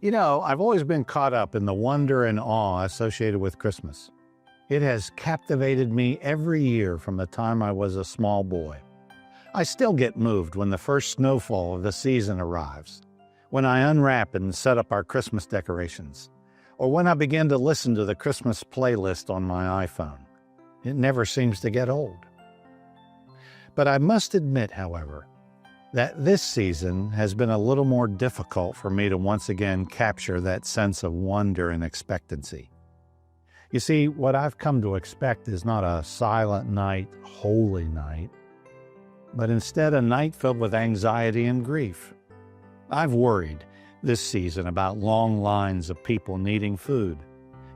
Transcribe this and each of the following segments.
I've always been caught up in the wonder and awe associated with Christmas. It has captivated me every year from the time I was a small boy. I still get moved when the first snowfall of the season arrives, when I unwrap and set up our Christmas decorations, or when I begin to listen to the Christmas playlist on my iPhone. It never seems to get old. But I must admit, however, that this season has been a little more difficult for me to once again capture that sense of wonder and expectancy. You see, what I've come to expect is not a silent night, holy night, but instead a night filled with anxiety and grief. I've worried this season about long lines of people needing food,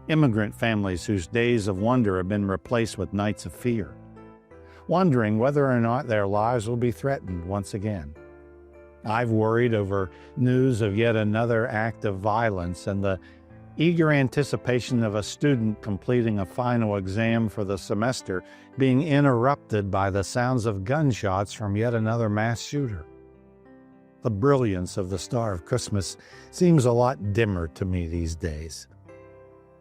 immigrant families whose days of wonder have been replaced with nights of fear, wondering whether or not their lives will be threatened once again. I've worried over news of yet another act of violence and the eager anticipation of a student completing a final exam for the semester being interrupted by the sounds of gunshots from yet another mass shooter. The brilliance of the Star of Christmas seems a lot dimmer to me these days.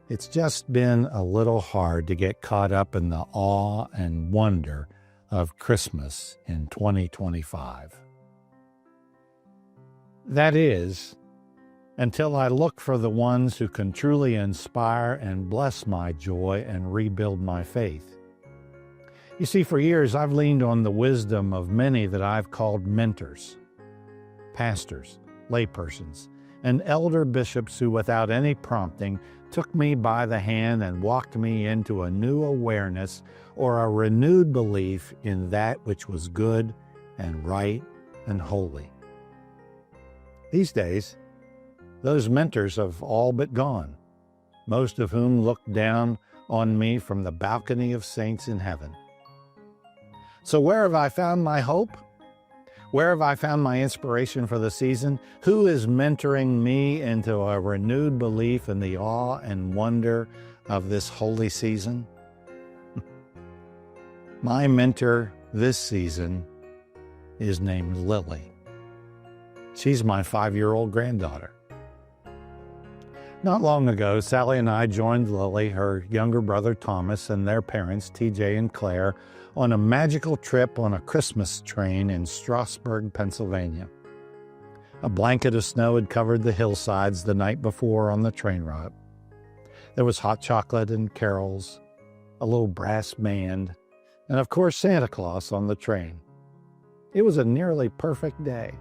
It's just been a little hard to get caught up in the awe and wonder of Christmas in 2025. That is, until I look for the ones who can truly inspire and bless my joy and rebuild my faith. You see, for years I've leaned on the wisdom of many that I've called mentors, pastors, laypersons, and elder bishops who, without any prompting, took me by the hand and walked me into a new awareness or a renewed belief in that which was good and right and holy. These days, those mentors have all but gone, most of whom look down on me from the balcony of saints in heaven. So where have I found my hope? Where have I found my inspiration for the season? Who is mentoring me into a renewed belief in the awe and wonder of this holy season? My mentor this season is named Lily. She's my 5-year-old granddaughter. Not long ago, Sally and I joined Lily, her younger brother Thomas, and their parents, TJ and Claire, on a magical trip on a Christmas train in Strasburg, Pennsylvania. A blanket of snow had covered the hillsides the night before on the train route. There was hot chocolate and carols, a little brass band, and of course Santa Claus on the train. It was a nearly perfect day,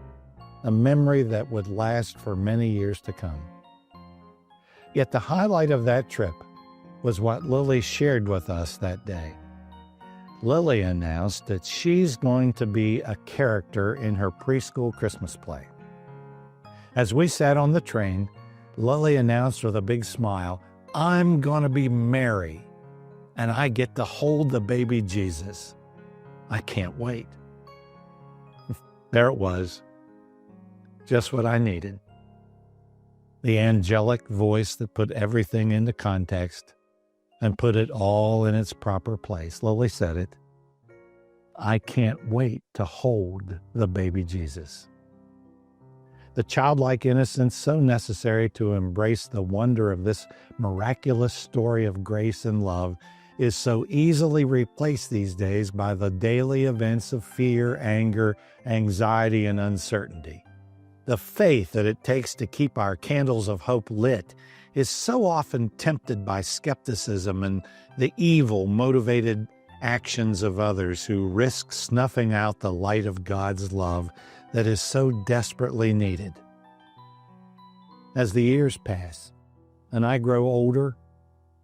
a memory that would last for many years to come. Yet the highlight of that trip was what Lily shared with us that day. Lily announced that she's going to be a character in her preschool Christmas play. As we sat on the train, Lily announced with a big smile, "I'm going to be Mary, and I get to hold the baby Jesus. I can't wait." There it was, just what I needed. The angelic voice that put everything into context and put it all in its proper place. Lily said it. I can't wait to hold the baby Jesus. The childlike innocence so necessary to embrace the wonder of this miraculous story of grace and love is so easily replaced these days by the daily events of fear, anger, anxiety, and uncertainty. The faith that it takes to keep our candles of hope lit is so often tempted by skepticism and the evil-motivated actions of others who risk snuffing out the light of God's love that is so desperately needed. As the years pass and I grow older,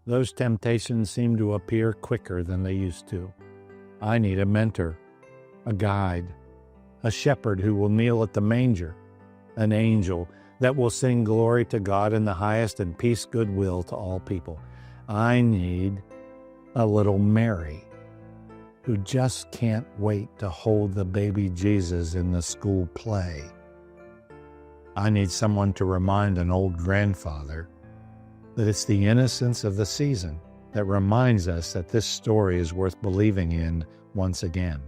those temptations seem to appear quicker than they used to. I need a mentor, a guide, a shepherd who will kneel at the manger, an angel that will sing glory to God in the highest and peace goodwill to all people. I need a little Mary who just can't wait to hold the baby Jesus in the school play. I need someone to remind an old grandfather that it's the innocence of the season that reminds us that this story is worth believing in once again.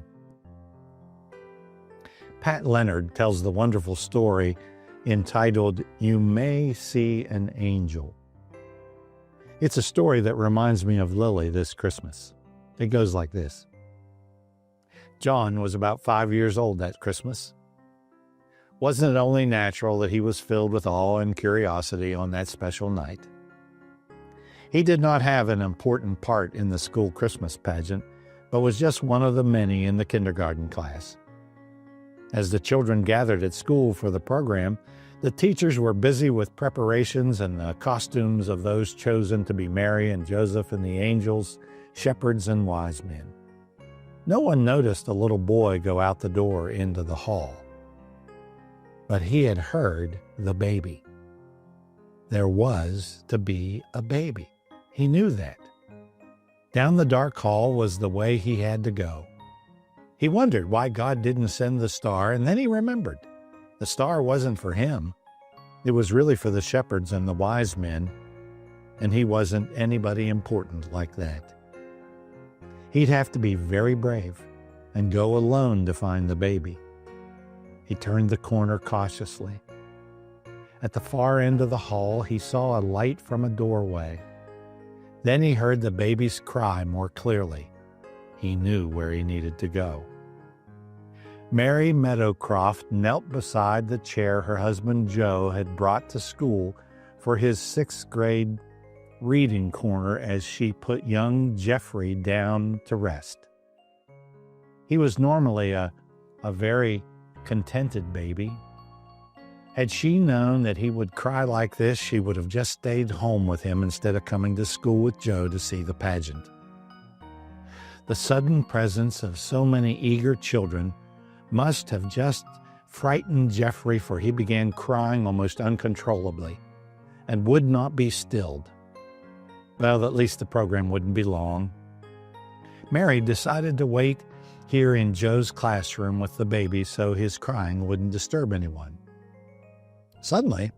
Pat Leonard tells the wonderful story entitled, "You May See an Angel." It's a story that reminds me of Lily this Christmas. It goes like this. John was about 5 years old that Christmas. Wasn't it only natural that he was filled with awe and curiosity on that special night? He did not have an important part in the school Christmas pageant, but was just one of the many in the kindergarten class. As the children gathered at school for the program, the teachers were busy with preparations and the costumes of those chosen to be Mary and Joseph and the angels, shepherds and wise men. No one noticed a little boy go out the door into the hall. But he had heard the baby. There was to be a baby. He knew that. Down the dark hall was the way he had to go. He wondered why God didn't send the star, and then he remembered. The star wasn't for him. It was really for the shepherds and the wise men, and he wasn't anybody important like that. He'd have to be very brave and go alone to find the baby. He turned the corner cautiously. At the far end of the hall, he saw a light from a doorway. Then he heard the baby's cry more clearly. He knew where he needed to go. Mary Meadowcroft knelt beside the chair her husband Joe had brought to school for his 6th grade reading corner as she put young Jeffrey down to rest. He was normally a very contented baby. Had she known that he would cry like this, she would have just stayed home with him instead of coming to school with Joe to see the pageant. The sudden presence of so many eager children must have just frightened Jeffrey, for he began crying almost uncontrollably and would not be stilled. Well, at least the program wouldn't be long. Mary decided to wait here in Joe's classroom with the baby so his crying wouldn't disturb anyone. Suddenly,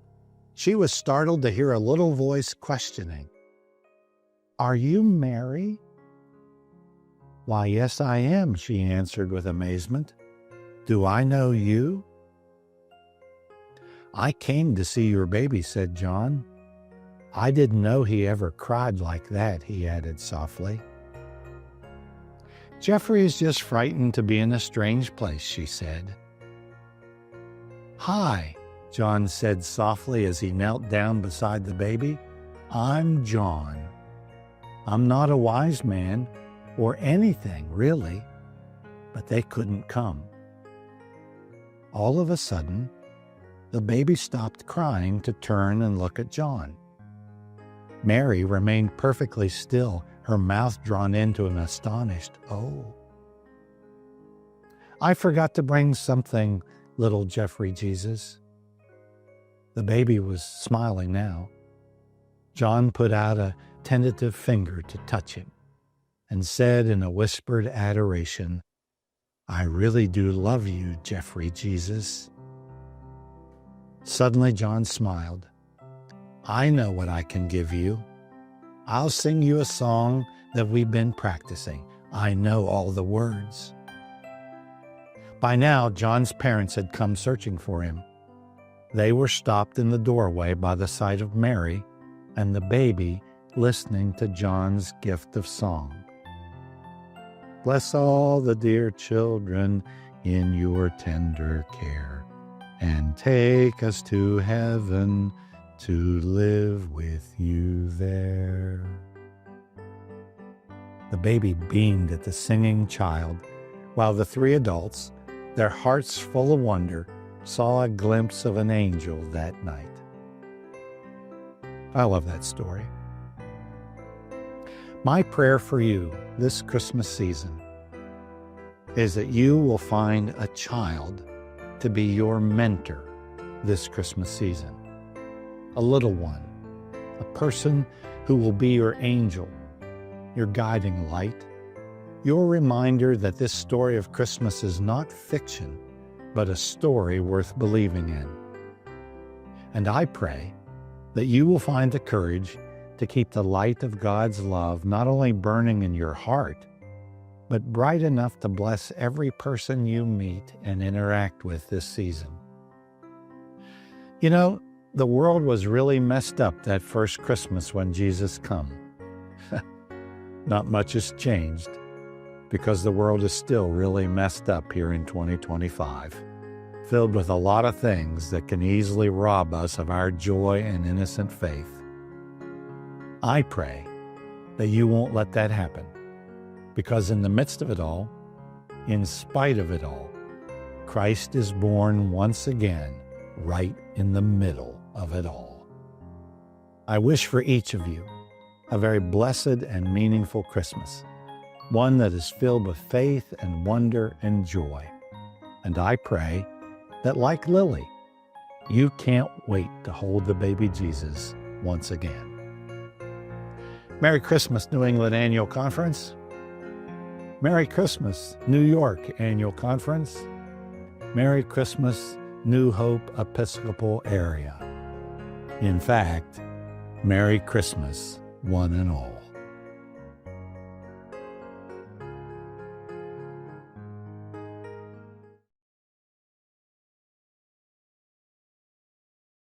she was startled to hear a little voice questioning, "Are you Mary?" "Why, yes, I am," she answered with amazement. "Do I know you?" "I came to see your baby," said John. "I didn't know he ever cried like that," he added softly. "Jeffrey is just frightened to be in a strange place," she said. "Hi," John said softly as he knelt down beside the baby. "I'm John. I'm not a wise man or anything, really, but they couldn't come." All of a sudden, the baby stopped crying to turn and look at John. Mary remained perfectly still, her mouth drawn into an astonished "oh." "I forgot to bring something, little Jeffrey Jesus." The baby was smiling now. John put out a tentative finger to touch him and said in a whispered adoration, "I really do love you, Jeffrey Jesus." Suddenly John smiled. "I know what I can give you. I'll sing you a song that we've been practicing. I know all the words." By now, John's parents had come searching for him. They were stopped in the doorway by the sight of Mary and the baby listening to John's gift of song. "Bless all the dear children in your tender care, and take us to heaven to live with you there." The baby beamed at the singing child, while the 3 adults, their hearts full of wonder, saw a glimpse of an angel that night. I love that story. My prayer for you this Christmas season is that you will find a child to be your mentor this Christmas season. A little one, a person who will be your angel, your guiding light, your reminder that this story of Christmas is not fiction, but a story worth believing in. And I pray that you will find the courage to keep the light of God's love not only burning in your heart, but bright enough to bless every person you meet and interact with this season. You know, the world was really messed up that first Christmas when Jesus come. Not much has changed, because the world is still really messed up here in 2025, filled with a lot of things that can easily rob us of our joy and innocent faith. I pray that you won't let that happen, because in the midst of it all, in spite of it all, Christ is born once again right in the middle of it all. I wish for each of you a very blessed and meaningful Christmas, one that is filled with faith and wonder and joy. And I pray that, like Lily, you can't wait to hold the baby Jesus once again. Merry Christmas, New England Annual Conference. Merry Christmas, New York Annual Conference. Merry Christmas, New Hope Episcopal Area. In fact, Merry Christmas, one and all.